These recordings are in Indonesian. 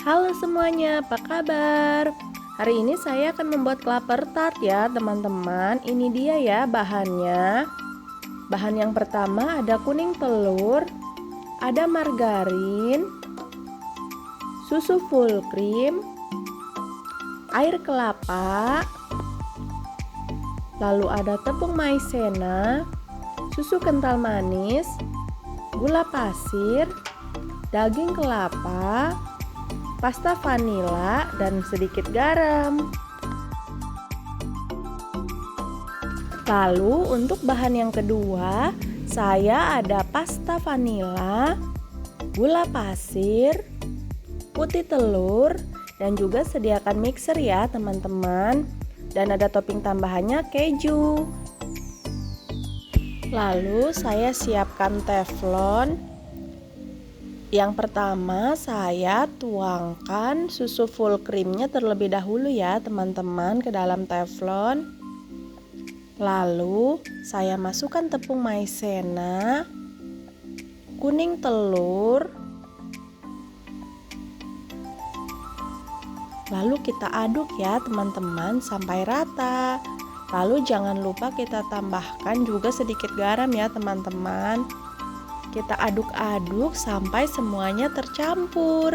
Halo semuanya, apa kabar? Hari ini saya akan membuat klaper tart ya teman-teman. Ini dia ya bahannya. Bahan yang pertama ada kuning telur, ada margarin, susu full cream, air kelapa, lalu ada tepung maizena, susu kental manis, gula pasir, daging kelapa, pasta vanila, dan sedikit garam. Lalu untuk bahan yang kedua, saya ada pasta vanila, gula pasir, putih telur, dan juga sediakan mixer ya teman-teman. Dan ada topping tambahannya keju. Lalu saya siapkan teflon. Yang pertama saya tuangkan susu full creamnya terlebih dahulu ya teman-teman ke dalam teflon. Lalu saya masukkan tepung maizena, kuning telur, lalu kita aduk ya teman-teman sampai rata. Lalu jangan lupa kita tambahkan juga sedikit garam ya teman-teman. Kita aduk-aduk sampai semuanya tercampur.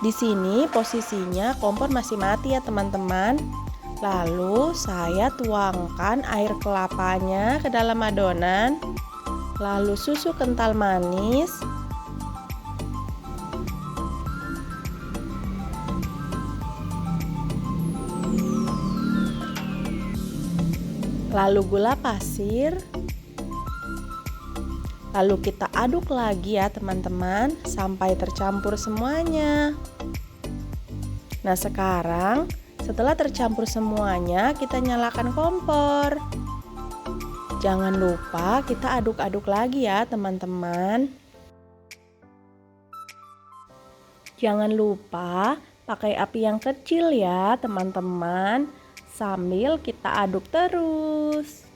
Di sini posisinya kompor masih mati ya teman-teman. Lalu saya tuangkan air kelapanya ke dalam adonan. Lalu susu kental manis. Lalu gula pasir. Lalu kita aduk lagi ya teman-teman sampai tercampur semuanya. Nah sekarang setelah tercampur semuanya kita nyalakan kompor. Jangan lupa kita aduk-aduk lagi ya teman-teman. Jangan lupa pakai api yang kecil ya teman-teman, sambil kita aduk terus.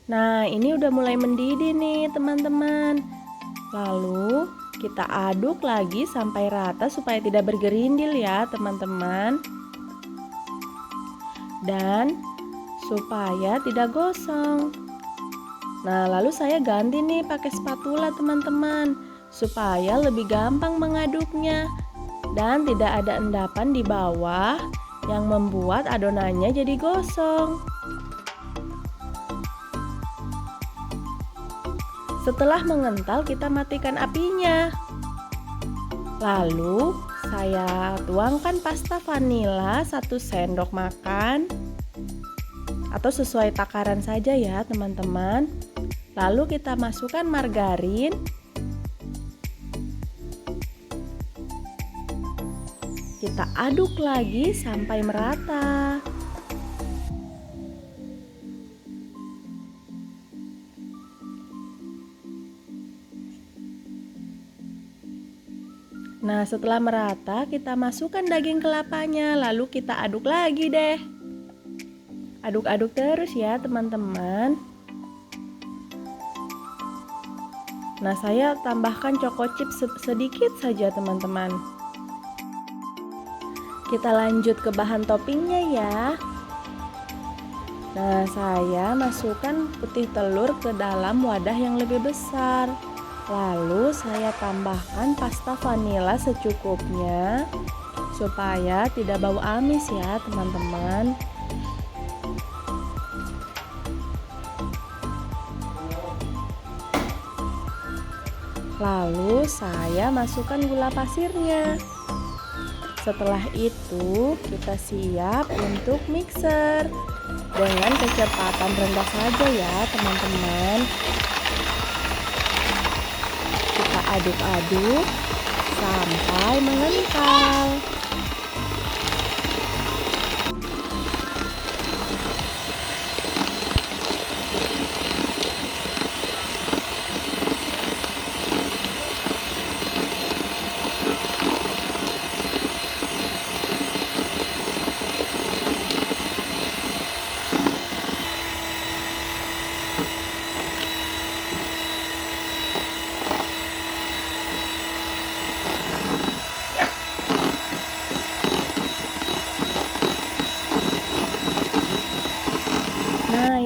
Nah, ini udah mulai mendidih nih, teman-teman. Lalu, kita aduk lagi sampai rata supaya tidak bergerindil ya, teman-teman. Dan supaya tidak gosong. Nah, lalu saya ganti nih pakai spatula, teman-teman, supaya lebih gampang mengaduknya dan tidak ada endapan di bawah yang membuat adonannya jadi gosong. Setelah mengental, kita matikan apinya. Lalu, saya tuangkan pasta vanila 1 sendok makan atau sesuai takaran saja ya, teman-teman. Lalu kita masukkan margarin. Kita aduk lagi sampai merata. Nah, setelah merata, kita masukkan daging kelapanya, lalu kita aduk lagi deh. Aduk-aduk terus ya, teman-teman. Nah, saya tambahkan choco chip sedikit saja, teman-teman. Kita lanjut ke bahan toppingnya ya. Nah, saya masukkan putih telur ke dalam wadah yang lebih besar. Lalu saya tambahkan pasta vanila secukupnya supaya tidak bau amis ya teman-teman. Lalu saya masukkan gula pasirnya. Setelah itu kita siap untuk mixer dengan kecepatan rendah saja ya teman-teman. Aduk-aduk sampai mengental.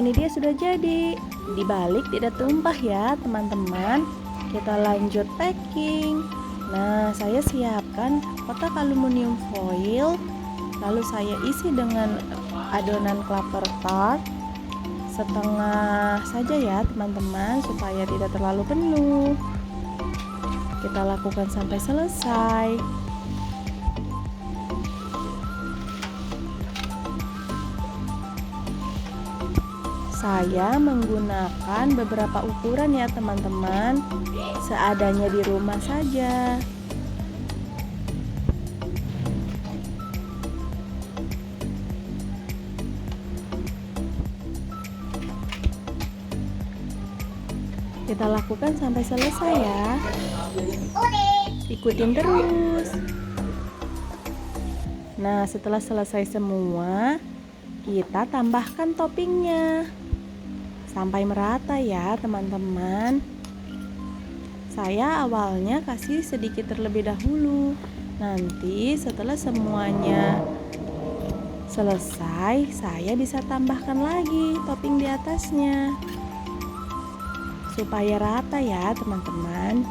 ini dia sudah jadi. Dibalik tidak tumpah ya teman-teman. Kita lanjut packing. Nah, saya siapkan kotak aluminium foil. Lalu saya isi dengan adonan klaper tart. Setengah saja ya teman-teman, supaya tidak terlalu penuh. Kita lakukan sampai selesai. Saya menggunakan beberapa ukuran ya teman-teman, seadanya di rumah saja. Kita lakukan sampai selesai ya. Ikutin terus. Nah, setelah selesai semua, kita tambahkan toppingnya sampai merata ya teman-teman. Saya awalnya kasih sedikit terlebih dahulu. Nanti setelah semuanya selesai, saya bisa tambahkan lagi topping di atasnya supaya rata ya teman-teman.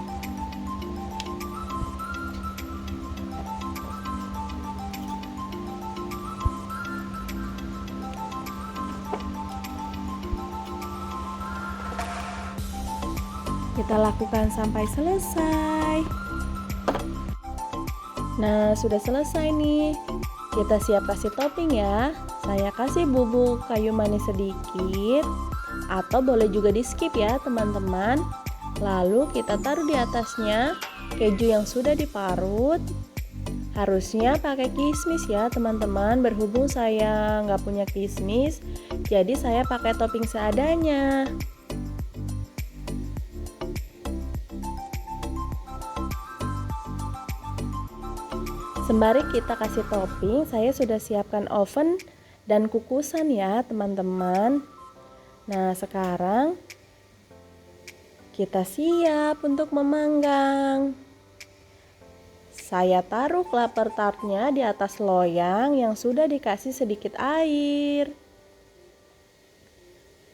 Kita lakukan sampai selesai. Nah, sudah selesai nih. Kita siap kasih topping ya. Saya kasih bubuk kayu manis sedikit, atau boleh juga di skip ya teman-teman. Lalu kita taruh di atasnya keju yang sudah diparut. Harusnya pakai kismis ya teman-teman. Berhubung saya nggak punya kismis, jadi saya pakai topping seadanya. Sembari kita kasih topping, saya sudah siapkan oven dan kukusan ya teman-teman. Nah, sekarang kita siap untuk memanggang. Saya taruh klaper tartnya di atas loyang yang sudah dikasih sedikit air.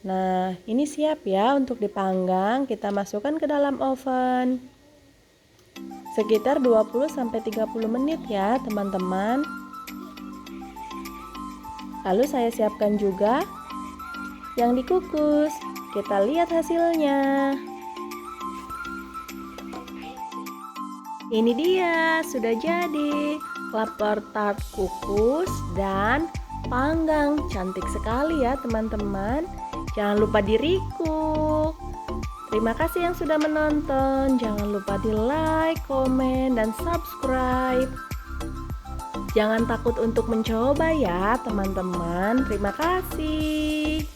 Nah, ini siap ya untuk dipanggang. Kita masukkan ke dalam oven. Sekitar 20-30 menit ya teman-teman. Lalu saya siapkan juga yang dikukus. Kita lihat hasilnya. Ini dia, sudah jadi klaper tart kukus dan panggang. Cantik sekali ya teman-teman. Jangan lupa di-recook. Terima kasih yang sudah menonton. Jangan lupa di like, komen, dan subscribe. Jangan takut untuk mencoba ya teman-teman. Terima kasih.